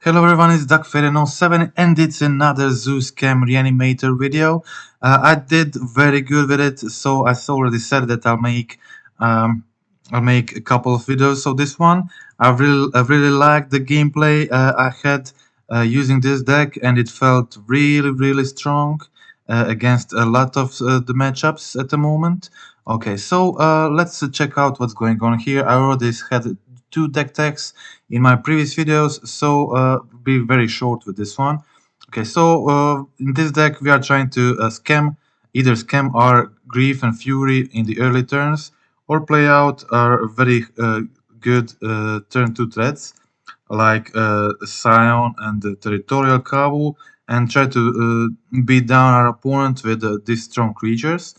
Hello everyone, it's Duck7 and it's another Zoo Scam Reanimator video. I did very good with it, so I already said that um, I'll make a couple of videos. So this one, I really liked the gameplay I had using this deck, and it felt really strong against a lot of the matchups at the moment. Okay, so let's check out what's going on here. I already had two deck techs in my previous videos, so be very short with this one. Okay, so in this deck we are trying to either scam our Grief and Fury in the early turns, or play out our very good turn 2 threats like Scion and the Territorial Kavu, and try to beat down our opponent with these strong creatures.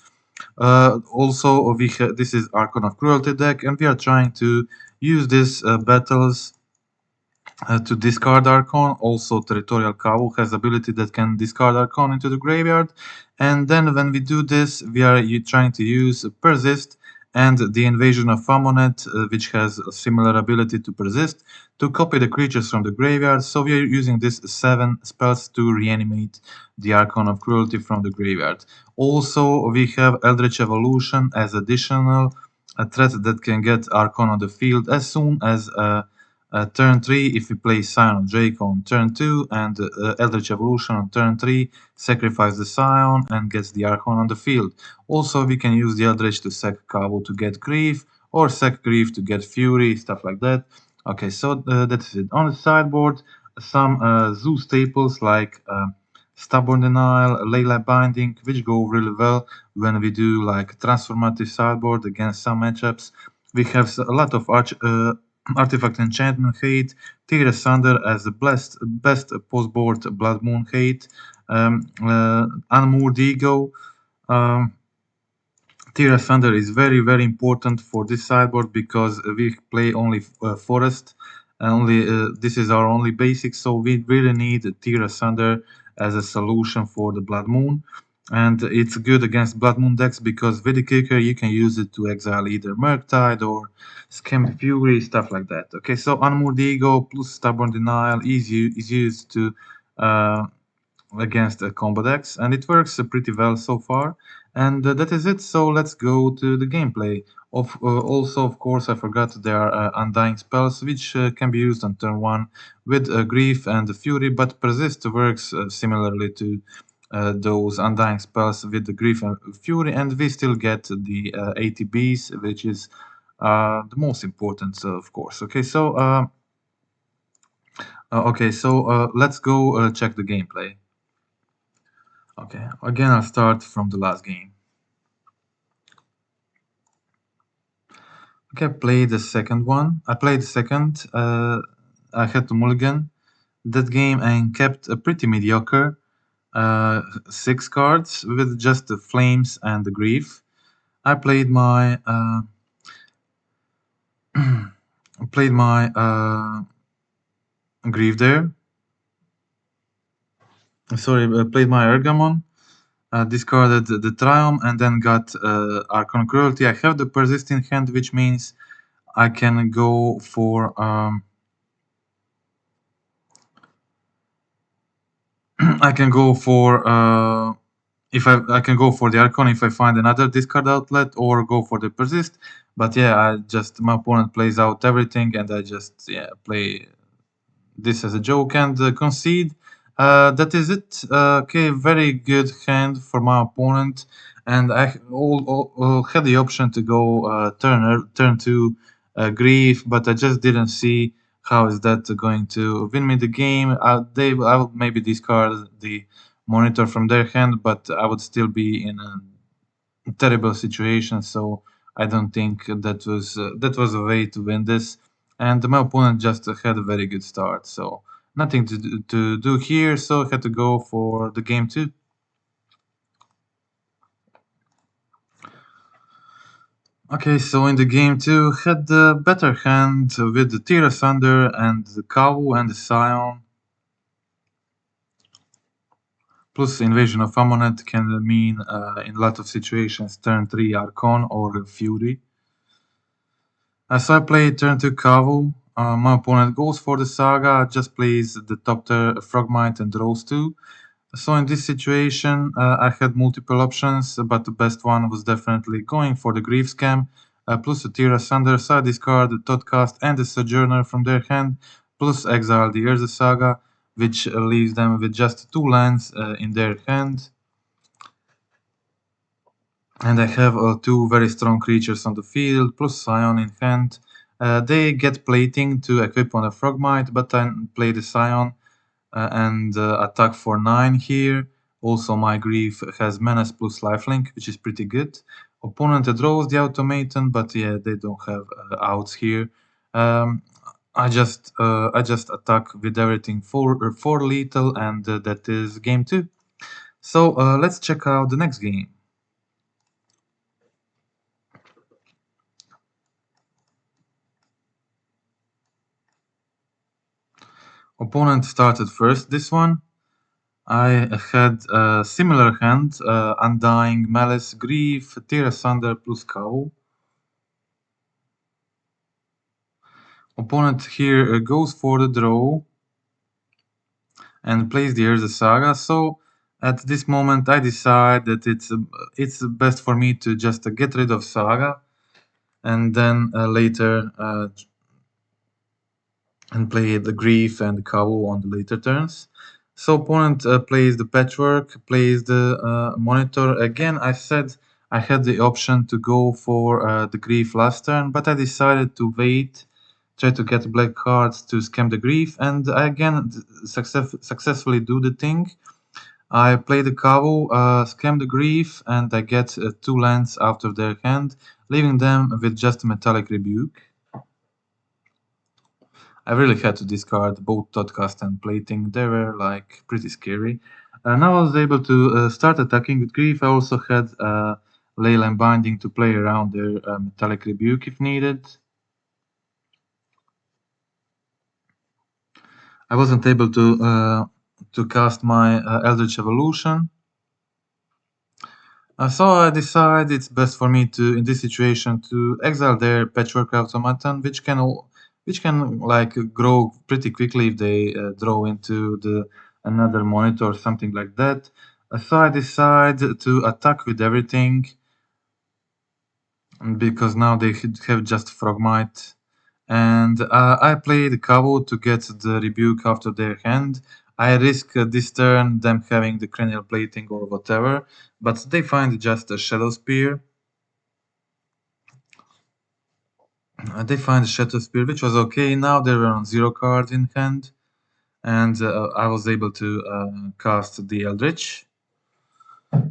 Also, this is Archon of Cruelty deck, and we are trying to use these battles to discard Archon. Also, Territorial Kavu has ability that can discard Archon into the graveyard. And then when we do this, we are trying to use Persist and the Invasion of Amonet, which has a similar ability to Persist, to copy the creatures from the graveyard. So we are using these 7 spells to reanimate the Archon of Cruelty from the graveyard. Also, we have Eldritch Evolution as additional a threat that can get Archon on the field as soon as turn 3, if we play Scion of Draco on turn 2 and Eldritch Evolution on turn 3, sacrifice the Scion and gets the Archon on the field. Also, we can use the Eldritch to sack Kavu to get Grief, or sack Grief to get Fury, stuff like that. Okay, so that's it. On the sideboard, some Zoo staples like Stubborn Denial, Leyline Binding, which go really well when we do like transformative sideboard against some matchups. We have a lot of Artifact Enchantment hate, Tear Asunder as the best post-board Blood Moon hate, Unmoored Ego. Tear Asunder is very important for this sideboard because we play only Forest. This is our only basic, so we really need Tear Asunder as a solution for the Blood Moon. And it's good against Blood Moon decks because with the kicker you can use it to exile either Murktide or Scam Fury, stuff like that. Okay, so Unmoored Ego plus Stubborn Denial is used to against combo decks, and it works pretty well so far. And that is it. So let's go to the gameplay. Also, of course, I forgot there are Undying spells which can be used on turn 1 with Grief and Fury, but Persist works similarly to those Undying spells with the Grief and Fury, and we still get the ATBs, which is the most important, of course. Okay, so let's go check the gameplay. Okay, again I'll start from the last game. Okay, I played the second one. I played the second. I had to mulligan that game and kept a pretty mediocre 6 cards with just the Flames and the Grief. I played my Grief there. Sorry, played my Ergamon. Discarded the Triumph and then got Archon Cruelty. I have the Persist in hand, which means I can go for I can go for I can go for the Archon if I find another discard outlet, or go for the Persist. But yeah, my opponent plays out everything, and I just play this as a joke and concede. That is it. Okay, very good hand for my opponent, and I had the option to go turn 2 Grief, but I just didn't see how is that going to win me the game. I would maybe discard the Monitor from their hand, but I would still be in a terrible situation. So I don't think that was a way to win this. And my opponent just had a very good start, so nothing to do here. So I had to go for the game 2. Okay, so in the game 2, had the better hand with the Tear Asunder and the Kavu and the Scion. Plus Invasion of Amonet can mean in a lot of situations turn 3 Archon or Fury. So I played turn 2 Kavu. my opponent goes for the Saga, just plays the top tier Frogmite and draws 2. So in this situation, I had multiple options, but the best one was definitely going for the Grief Scam, plus a Tira Sunder, so I discard the Todcast and the Sojourner from their hand, plus exile the Urza Saga, which leaves them with just 2 lands in their hand. And I have 2 very strong creatures on the field, plus Scion in hand. They get plating to equip on a Frogmite, but I play the Scion and attack for 9 here. Also, my Grief has Menace plus Lifelink, which is pretty good. Opponent draws the Automaton, but yeah, they don't have outs here. I just attack with everything for lethal, and that is game 2. So let's check out the next game. Opponent started first this one. I had a similar hand, Undying, Malice, Grief, Tear Asunder plus Cow. Opponent here goes for the draw and plays the Urza Saga, so at this moment I decide that it's best for me to just get rid of Saga and then later and play the Grief and Kavu on the later turns. So opponent plays the Patchwork, plays the Monitor. Again, I said I had the option to go for the Grief last turn, but I decided to wait, try to get black cards to scam the Grief, and I again successfully do the thing. I play the Kavu, scam the Grief, and I get 2 lands out of their hand, leaving them with just Metallic Rebuke. I really had to discard both Todcast and Plating. They were like pretty scary. Now I was able to start attacking with Grief. I also had Leyline Binding to play around their Metallic Rebuke if needed. I wasn't able to cast my Eldritch Evolution. So I decide it's best for me to, in this situation, to exile their Patchwork Automaton, which can like grow pretty quickly if they draw into the another monitor or something like that. So I decide to attack with everything because now they have just Frogmite. And I play the Kavu to get the Rebuke after their hand. I risk this turn them having the Cranial Plating or whatever, but they find just a Shadow Spear. They find a Shadow Spear, which was okay. Now they were on 0 cards in hand, and I was able to cast the Eldritch.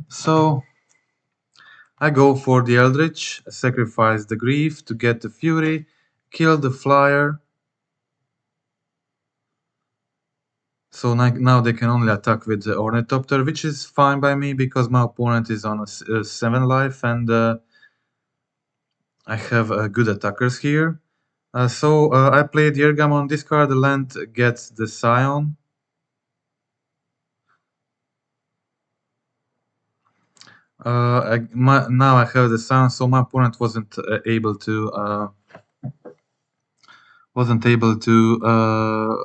So I go for the Eldritch, sacrifice the Grief to get the Fury, kill the Flyer. So now they can only attack with the Ornithopter, which is fine by me because my opponent is on a 7 life and I have good attackers here. So I play the Ergamon, discard the land, gets the Scion. Now I have the Scion, so my opponent wasn't able to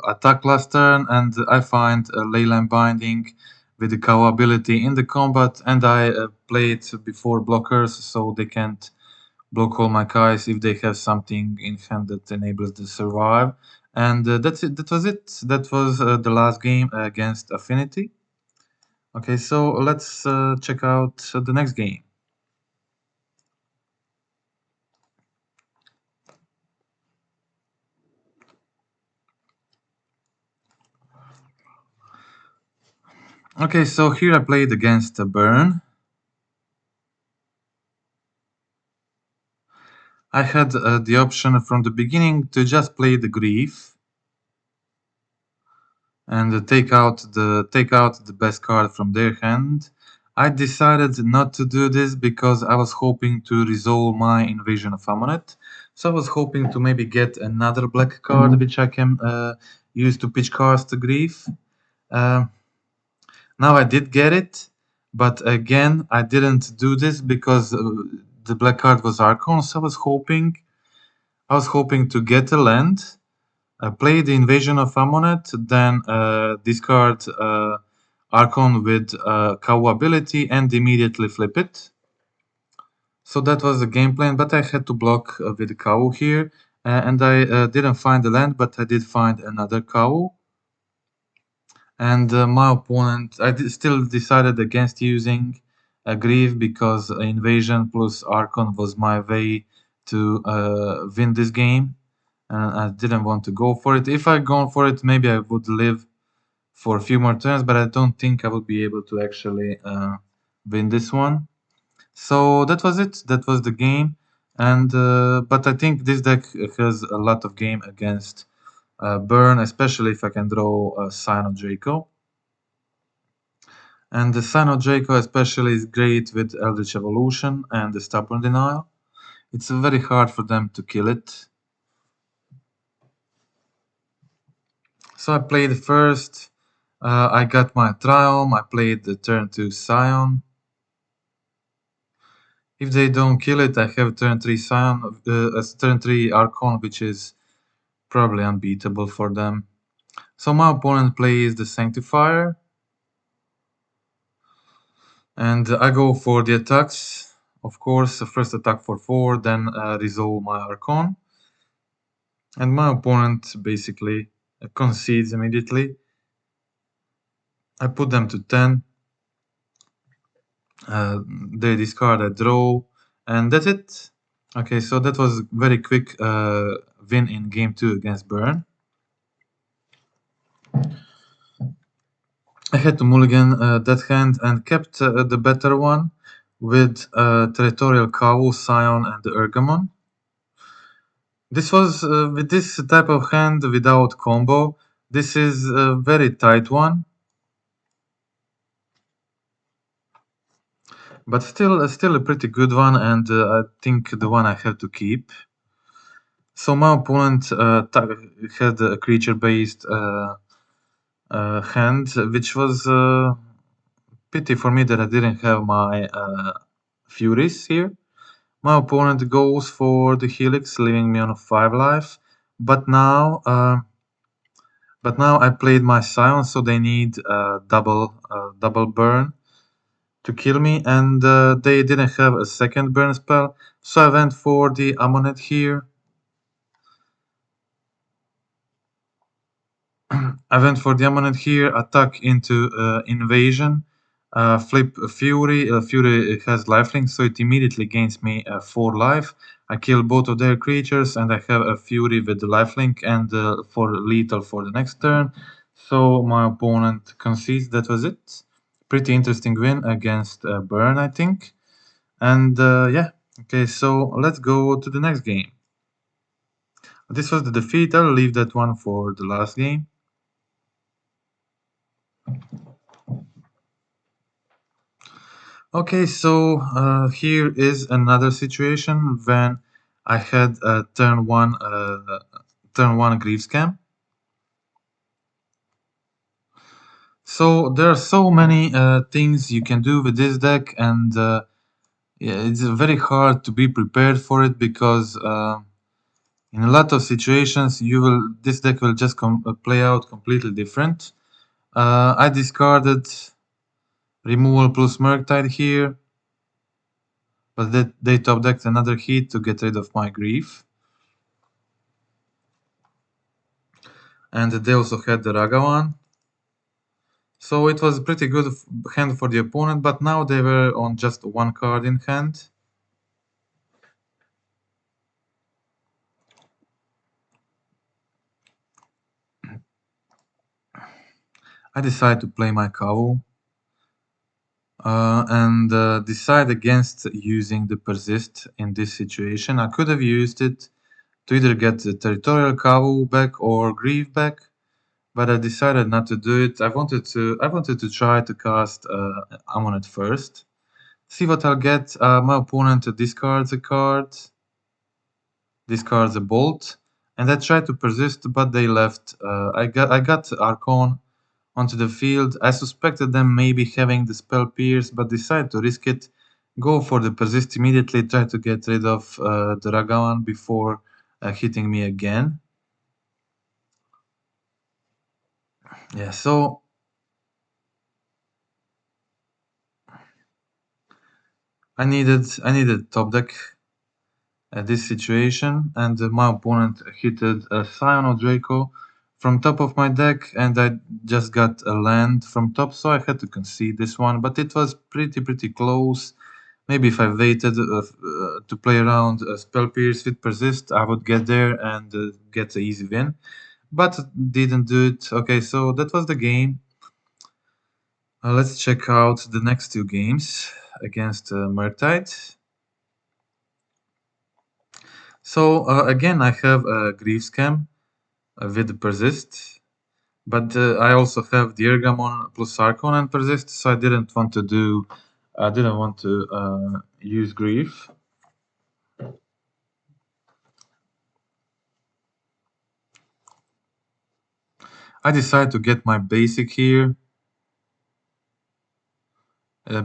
attack last turn, and I find Leyline Binding with the Cow ability in the combat, and I play it before blockers, so they can't block all my Kais if they have something in hand that enables the survive. And that's it. That was it. That was the last game against Affinity. Okay, so let's check out the next game. Okay, so here I played against Burn. I had the option from the beginning to just play the Grief and take out the best card from their hand. I decided not to do this because I was hoping to resolve my Invasion of Amulet. So I was hoping to maybe get another black card which I can use to pitch cast the Grief. Now I did get it, but again I didn't do this because the black card was Archon. So I was hoping to get a land Play the Invasion of Amonet, then discard Archon with Cow ability and immediately flip it. So that was the game plan, but I had to block with the Cow here, and I didn't find the land, but I did find another Cow. And my opponent, still decided against using a Grief because Invasion plus Archon was my way to win this game. And I didn't want to go for it. If I gone for it, maybe I would live for a few more turns, but I don't think I would be able to actually win this one. So that was it. That was the game. And but I think this deck has a lot of game against Burn, especially if I can draw Sign of Draco. And the Sign of Draco especially is great with Eldritch Evolution and the Stubborn Denial. It's very hard for them to kill it. So I played first. I got my Triumph. I played the turn 2 Scion. If they don't kill it, I have turn 3 Scion, turn 3 Archon, which is probably unbeatable for them. So my opponent plays the Sanctifier. And I go for the attacks. Of course, first attack for 4, then resolve my Archon. And my opponent basically concedes immediately. I put them to 10. They discard a draw, and that's it. Okay, so that was very quick win in game 2 against Burn. I had to mulligan that hand and kept the better one with Territorial Cow, Scion, and the Ergamon. This was with this type of hand without combo. This is a very tight one, but still a pretty good one, and I think the one I have to keep. So my opponent had a creature-based hand, which was pity for me that I didn't have my Furies here. My opponent goes for the Helix, leaving me on 5 life. But now I played my Scion, so they need double burn to kill me, and they didn't have a second burn spell, so I went for the Amonet here. I went for the Amonet here, attack into Invasion, flip Fury. Fury has lifelink, so it immediately gains me 4 life. I kill both of their creatures, and I have a Fury with the lifelink and for lethal for the next turn. So my opponent concedes. That was it. Pretty interesting win against Burn, I think. And yeah, okay, so let's go to the next game. This was the defeat. I'll leave that one for the last game. Okay, so here is another situation when I had a turn one Grief Scam. So there are so many things you can do with this deck, and yeah, it's very hard to be prepared for it because in a lot of situations this deck will just play out completely different. I discarded removal plus Murktide here, but they top decked another hit to get rid of my Grief. And they also had the Ragavan. So it was a pretty good hand for the opponent, but now they were on just 1 card in hand. I decided to play my Kavu and decide against using the Persist in this situation. I could have used it to either get the Territorial Kavu back or Grief back, but I decided not to do it. I wanted to try to cast Amulet first, see what I'll get. My opponent discards a card, discards a Bolt, and I tried to persist, but they left. I got Archon onto the field. I suspected them maybe having the spell Pierce, but decided to risk it. Go for the persist immediately, try to get rid of the Ragavan before hitting me again. Yeah, so I needed top deck at this situation, and my opponent hit a Scion or Draco from top of my deck, and I just got a land from top, so I had to concede this one, but it was pretty close. Maybe if I waited to play around Spell Pierce with Persist, I would get there and get an easy win, but didn't do it. Okay, so that was the game. Let's check out the next two games against Murktide. So again, I have a Grief Scam with Persist, but I also have the Ergamon plus Archon and Persist, so I didn't want to use Grief. I decided to get my basic here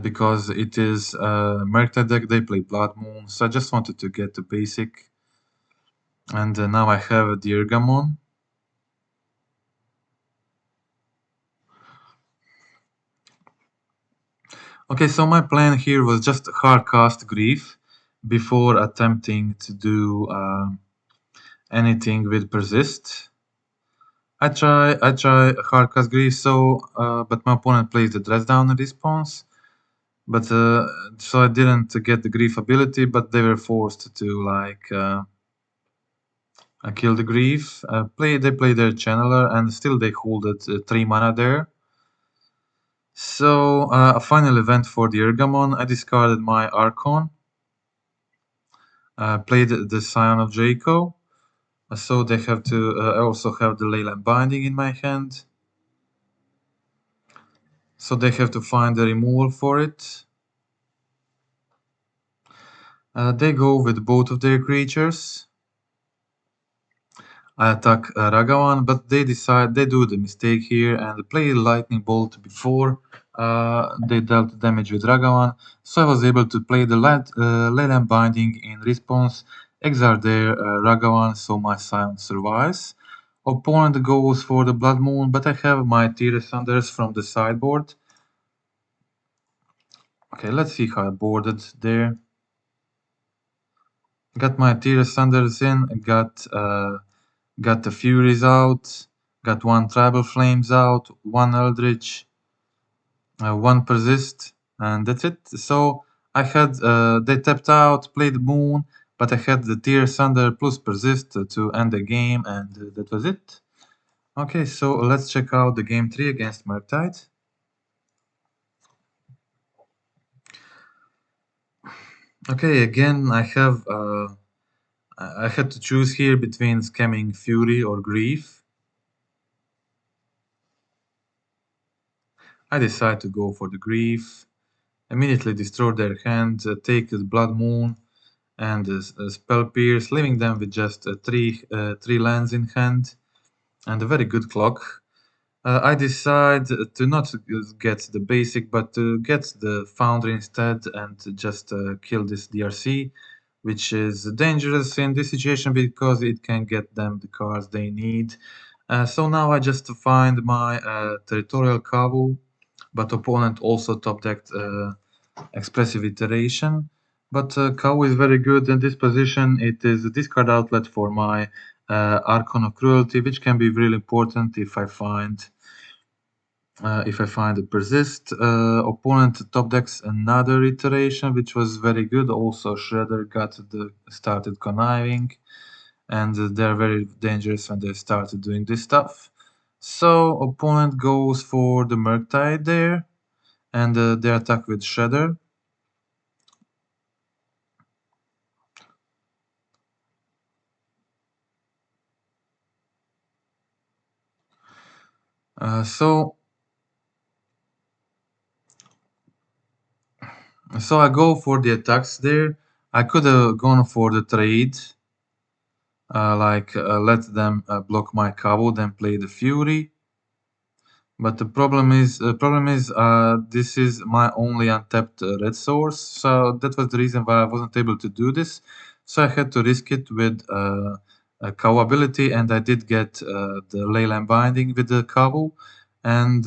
because it is Murktide deck. They play Blood Moon, so I just wanted to get the basic, and now I have the Ergamon. Okay, so my plan here was just hard cast Grief before attempting to do anything with Persist. I try hard cast Grief, so but my opponent plays the dress down in response. But so I didn't get the Grief ability, but they were forced to like kill the Grief. They play their Channeler, and still they holded 3 mana there. So a final event for the Ergamon. I discarded my Archon. Played the Scion of Draco. So they have to. I also have the Leyland Binding in my hand. So they have to find the removal for it. They go with both of their creatures. I attack Ragavan, but they do the mistake here and play Lightning Bolt before they dealt damage with Ragavan. So I was able to play the Leyland Binding in response, exile their Ragavan, so my Scion survives. Opponent goes for the Blood Moon, but I have my Tears Thunders from the sideboard. Okay, let's see how I boarded there. Got my Tears Thunders in, got the Furies out, got one Tribal Flames out, one Eldritch, one Persist, and that's it. So I had, they tapped out, played Moon, but I had the Tears Thunder plus Persist to end the game, and that was it. Okay, so let's check out the game 3 against Murktide. Okay, again, I had to choose here between Scamming Fury or Grief. I decided to go for the Grief, immediately destroy their hand, take the Blood Moon and Spell Pierce, leaving them with just three lands in hand and a very good clock. I decide to not get the basic, but to get the Foundry instead and just kill this DRC, which is dangerous in this situation because it can get them the cards they need. So now I just find my Territorial Kavu, but opponent also top decked Expressive Iteration. But Kavu is very good in this position. It is a discard outlet for my Archon of Cruelty, which can be really important if I find a persist. Opponent top decks another iteration, which was very good. Also, Shredder started conniving, and they're very dangerous when they started doing this stuff. So opponent goes for the Murktide there, and they attack with Shredder. So I go for the attacks there. I could have gone for the trade, let them block my Kavu, then play the Fury. But the problem is, this is my only untapped red source, so that was the reason why I wasn't able to do this. So I had to risk it with a Kavu ability, and I did get the Leyline Binding with the Kavu, and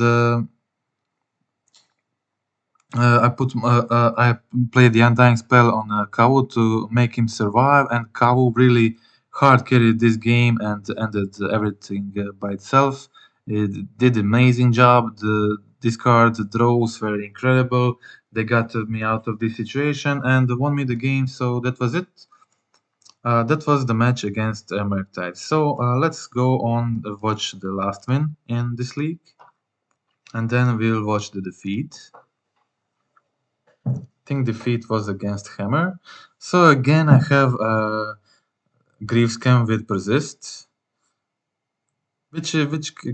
I played the Undying spell on Kawu to make him survive, and Kawu really hard carried this game and ended everything by itself. It did amazing job. The discard draws were incredible. They got me out of this situation and won me the game. So that was it. That was the match against Murktide. So let's go on watch the last win in this league, and then we'll watch the defeat. Think defeat was against Hammer. So again, I have Grief Scam with Persist, which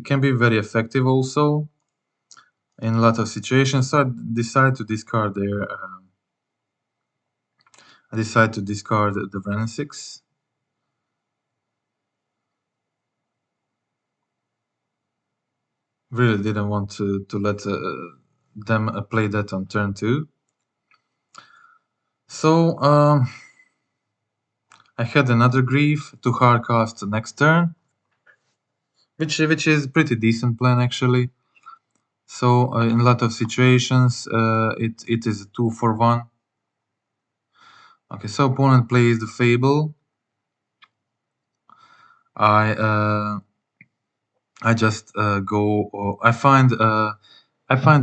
can be very effective also in a lot of situations. So I decide to discard there. I decide to discard the Vren 6. Really didn't want to let them play that on turn 2. So I had another Grief to hardcast next turn, which is pretty decent plan actually. So in a lot of situations, it is a 2 for 1. Okay, so opponent plays the Fable. I just go. I find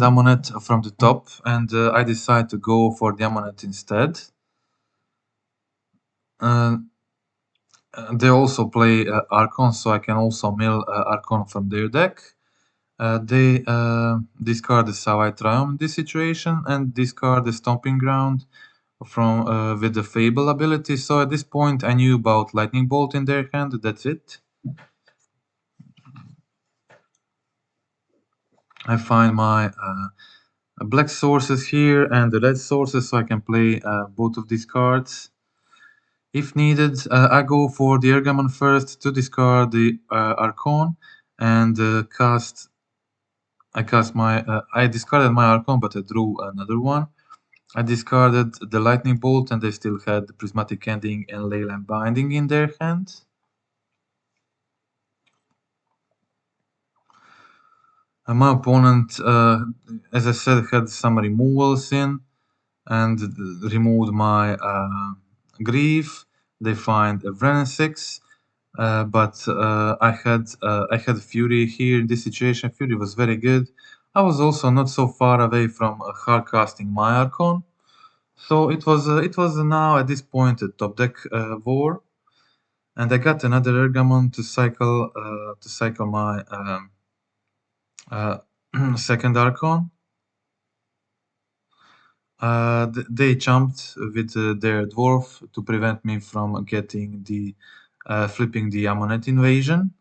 Amulet from the top, and I decide to go for the Amulet instead. They also play Archon, so I can also mill Archon from their deck. They discard the Savai Triumph in this situation and discard the Stomping Ground from with the Fable ability. So at this point, I knew about Lightning Bolt in their hand. That's it. I find my black sources here and the red sources, so I can play both of these cards. If needed, I go for the Ergamon first to discard the Archon and I discarded my Archon, but I drew another one. I discarded the Lightning Bolt, and they still had the Prismatic Ending and Leyline Binding in their hand. My opponent, as I said, had some removals in and removed my Grief. They find a Vren 6, but I had Fury here in this situation. Fury was very good. I was also not so far away from hard casting my Archon. So it was now at this point a top deck war, and I got another Ergamon to cycle my second Archon. They jumped with their dwarf to prevent me from getting the flipping the Amulet invasion.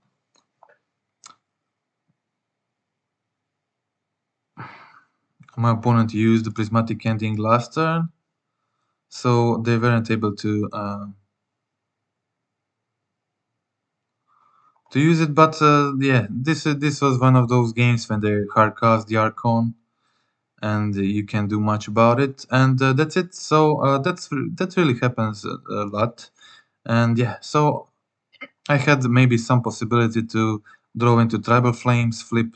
My opponent used the Prismatic Ending last turn, so they weren't able to use it. But yeah, this was one of those games when they hardcast the Archon, and you can't do much about it. And that's it. So that really happens a lot. And yeah, so I had maybe some possibility to draw into Tribal Flames, flip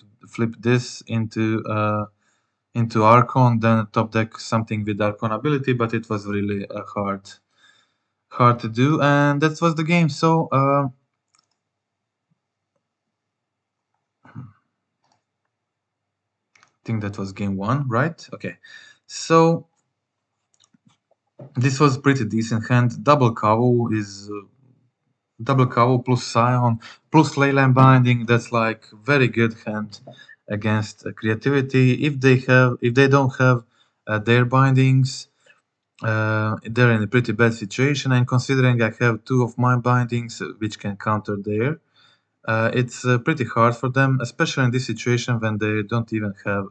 this into Archon, then top deck something with Archon ability, but it was really hard to do, and that was the game. So I think that was game 1, right? Okay, so this was pretty decent hand. Double Kavu is double Kavu plus Scion plus Leyline Binding. That's like very good hand against creativity. If they don't have their bindings, they're in a pretty bad situation. And considering I have 2 of my bindings which can counter there, it's pretty hard for them, especially in this situation when they don't even have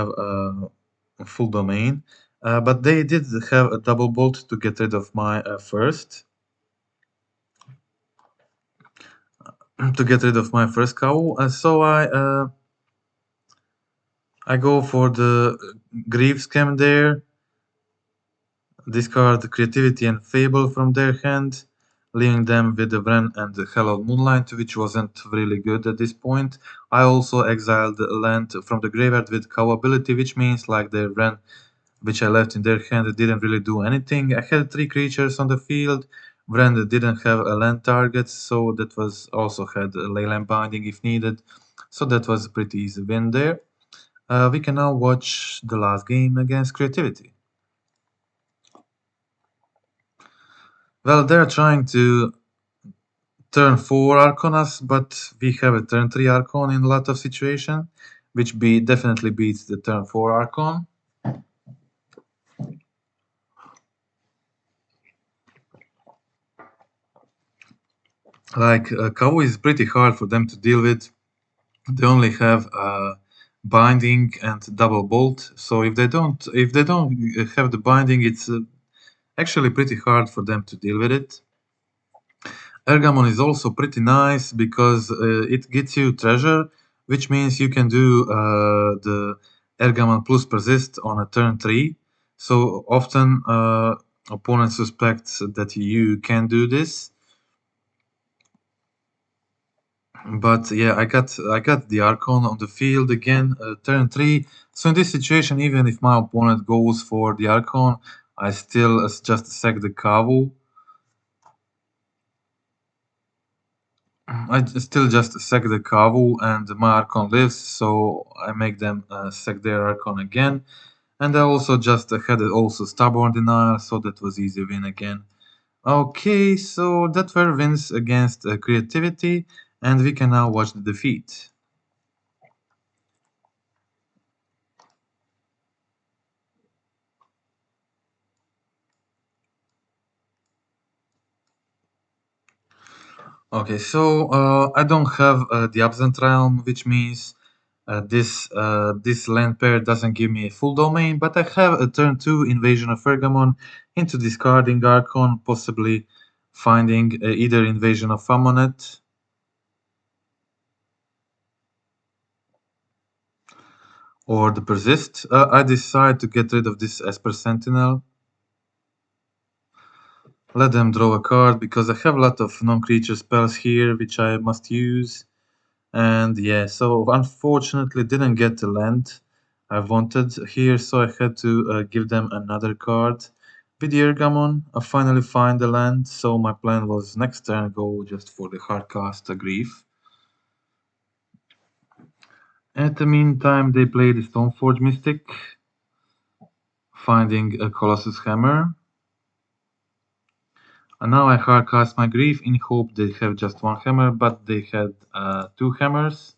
a full domain. But they did have a double bolt to get rid of my first. To get rid of my first cow, so I go for the Grief Scam there, discard Creativity and Fable from their hand, leaving them with the Wren and the Hallowed Moonlight, which wasn't really good at this point. I also exiled land from the graveyard with cow ability, which means like the Wren which I left in their hand didn't really do anything. I had 3 creatures on the field. Wren didn't have a land target, so that was also had a Leyline Binding if needed. So that was a pretty easy win there. We can now watch the last game against Creativity. Well, they're trying to turn 4 Arconas, but we have a turn 3 Archon in a lot of situations, which definitely beats the turn 4 Archon. Like, Kawu is pretty hard for them to deal with. They only have binding and double bolt, so if they don't have the binding, it's actually pretty hard for them to deal with it. Ergamon is also pretty nice because it gets you treasure, which means you can do the Ergamon plus persist on a turn 3. So often opponent suspects that you can do this. But yeah, I got the Archon on the field again, turn 3. So in this situation, even if my opponent goes for the Archon, I still just sack the Kavu. I still just sack the Kavu and my Archon lives, so I make them sack their Archon again. And I also just had also Stubborn Denial, so that was easy win again. Okay, so that were wins against Creativity, and we can now watch the defeat. Okay, so I don't have the Absent Realm, which means this land pair doesn't give me a full domain, but I have a turn 2 Invasion of Pergamon into discarding Archon, possibly finding either Invasion of Amonet or the Persist. I decide to get rid of this Esper Sentinel. Let them draw a card because I have a lot of non-creature spells here which I must use. And yeah, so unfortunately didn't get the land I wanted here, so I had to give them another card. With the Ergamon, I finally find the land, so my plan was next turn go just for the hardcast Grief. At the meantime, they play the Stoneforge Mystic, finding a Colossus Hammer. And now I hardcast my Grief in hope they have just one hammer, but they had 2 hammers.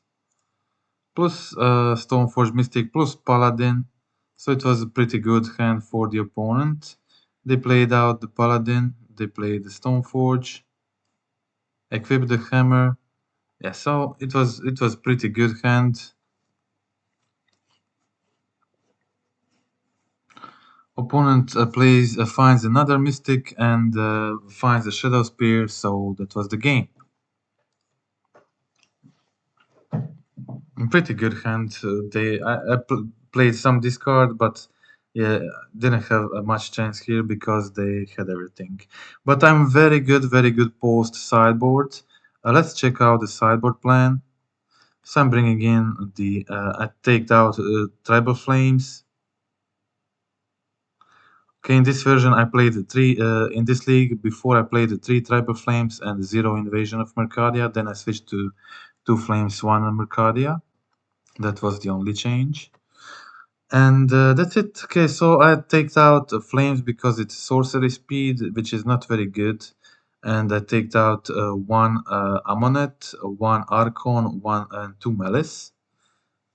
Plus Stoneforge Mystic plus Paladin, so it was a pretty good hand for the opponent. They played out the Paladin, they played the Stoneforge, equipped the hammer. Yeah, so it was pretty good hand. Opponent finds another Mystic and finds a Shadow Spear, so that was the game. Pretty good hand. I played some discard, but yeah, didn't have much chance here because they had everything. But I'm very good post sideboard. Let's check out the sideboard plan. So I'm bringing in the I take out Tribal Flames. Okay, in this version I played the 3 in this league. Before I played the 3 Tribal Flames and 0 Invasion of Mercadia. Then I switched to 2 Flames, 1 Mercadia. That was the only change. And that's it. Okay, so I take out Flames because it's sorcery speed, which is not very good. And I take out 1 Amonet, 1 Archon, 1 and 2 Malice.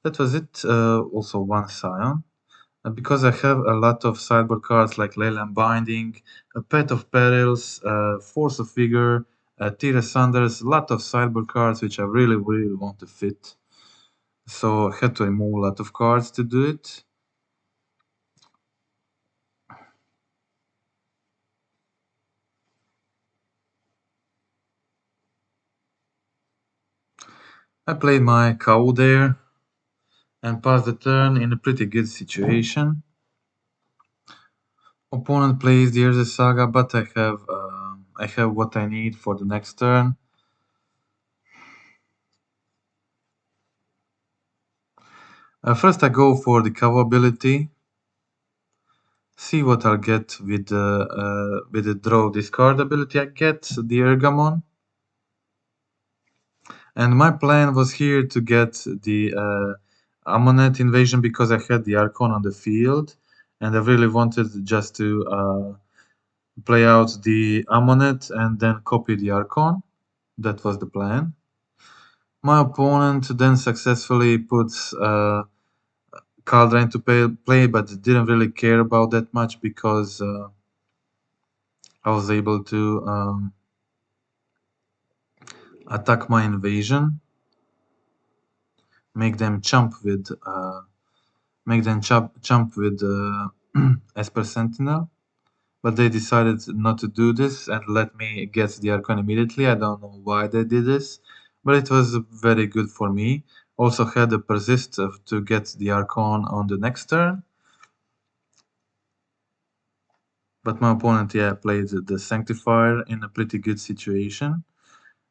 That was it. Also 1 Scion. Because I have a lot of sideboard cards like Leyland Binding, a Pet of Perils, Force of Vigor, Tira Sanders, a lot of sideboard cards which I really want to fit. So I had to remove a lot of cards to do it. I played my cow there and passed the turn in a pretty good situation. Opponent plays the Urza Saga, but I have I have what I need for the next turn. First I go for the cover ability. See what I'll get with the draw discard ability I get, the Ergamon. And my plan was here to get the Ammonet invasion because I had the Archon on the field, and I really wanted just to play out the Ammonet and then copy the Archon. That was the plan. My opponent then successfully puts Caldra into play, but didn't really care about that much because I was able to attack my invasion, make them chump with Esper Sentinel, but they decided not to do this and let me get the Archon immediately. I don't know why they did this, but it was very good for me. Also had a persist to get the Archon on the next turn. But my opponent, played the Sanctifier in a pretty good situation.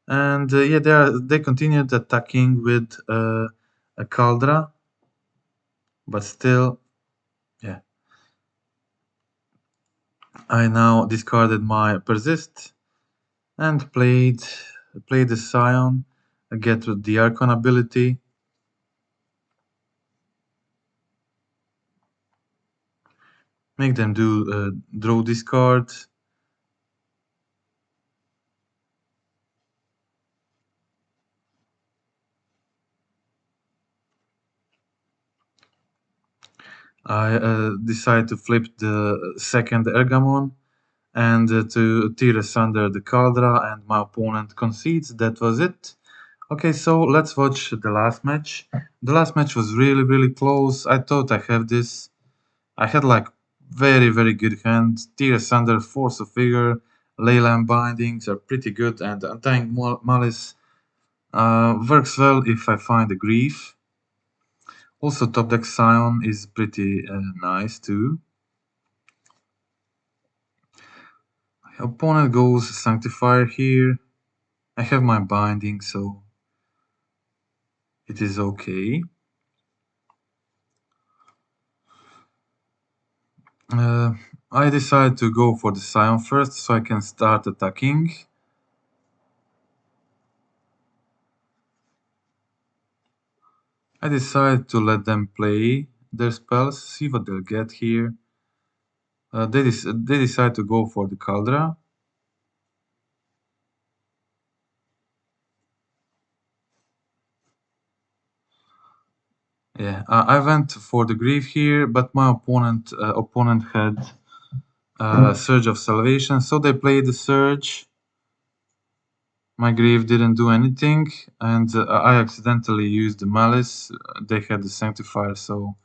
And they continued attacking with a Caldra, but still, yeah. I now discarded my Persist and played the Scion, get the Archon ability. Make them do draw discard. I decide to flip the second Ergamon and to tear asunder the Caldra, and my opponent concedes. That was it. Okay, so let's watch the last match. The last match was really, really close. I thought I have this. I had like very, very good hand. Tear asunder, Force of Vigor, Leyline Bindings are pretty good, and Undying Malice works well if I find a Grief. Also, top deck Scion is pretty nice too. My opponent goes Sanctifier here. I have my Binding, so it is okay. I decide to go for the Scion first so I can start attacking. I decide to let them play their spells, see what they'll get here. They decide to go for the Caldra. Yeah, I went for the Grief here, but my opponent had Surge of Salvation, so they played the Surge. My Grief didn't do anything, and I accidentally used the Malice. They had the Sanctifier, so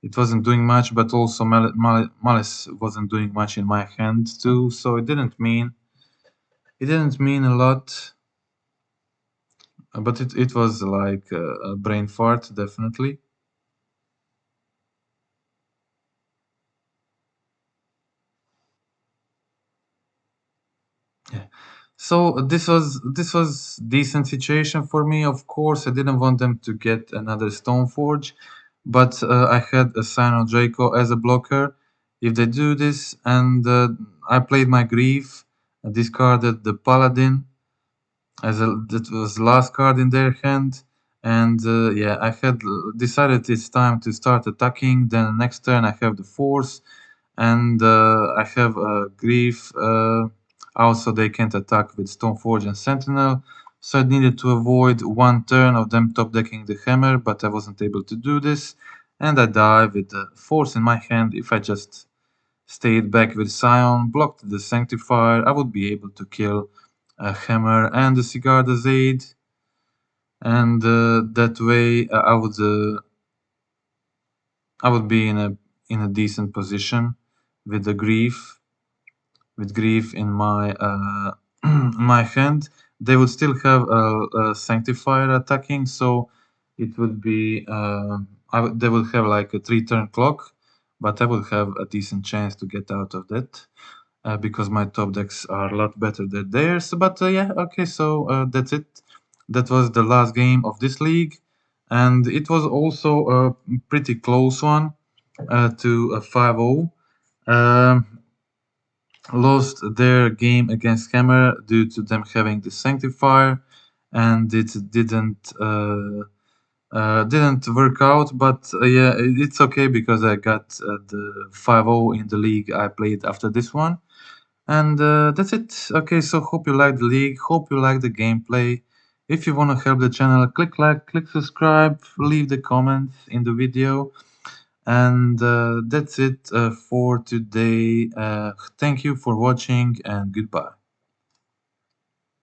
it wasn't doing much, but also Malice wasn't doing much in my hand too, so it didn't mean a lot. But it was like a brain fart, definitely. Yeah. So this was decent situation for me. Of course, I didn't want them to get another Stoneforge, but I had a Sino Draco as a blocker. If they do this, and I played my Grief, I discarded the Paladin that was the last card in their hand, and I had decided it's time to start attacking. Then next turn I have the Force, and I have Grief. Also, they can't attack with Stoneforge and Sentinel, so I needed to avoid one turn of them top decking the Hammer, but I wasn't able to do this, and I die with the Force in my hand. If I just stayed back with Scion, blocked the Sanctifier, I would be able to kill a Hammer and the Sigarda's Aid, and that way I would be in a decent position with the Grief in my my hand. They would still have a Sanctifier attacking, so it would be they would have like a 3-turn clock, but I would have a decent chance to get out of that. because my top decks are a lot better than theirs. But yeah, okay, so that's it. That was the last game of this league, and it was also a pretty close one to a 5-0. Um, Lost their game against Hammer due to them having the Sanctifier, and it didn't work out. But yeah, it's okay because I got the 5-0 in the league I played after this one. And that's it. Okay, so hope you like the league, hope you like the gameplay. If you want to help the channel, click like, click subscribe, leave the comments in the video. And that's it for today. Thank you for watching and goodbye.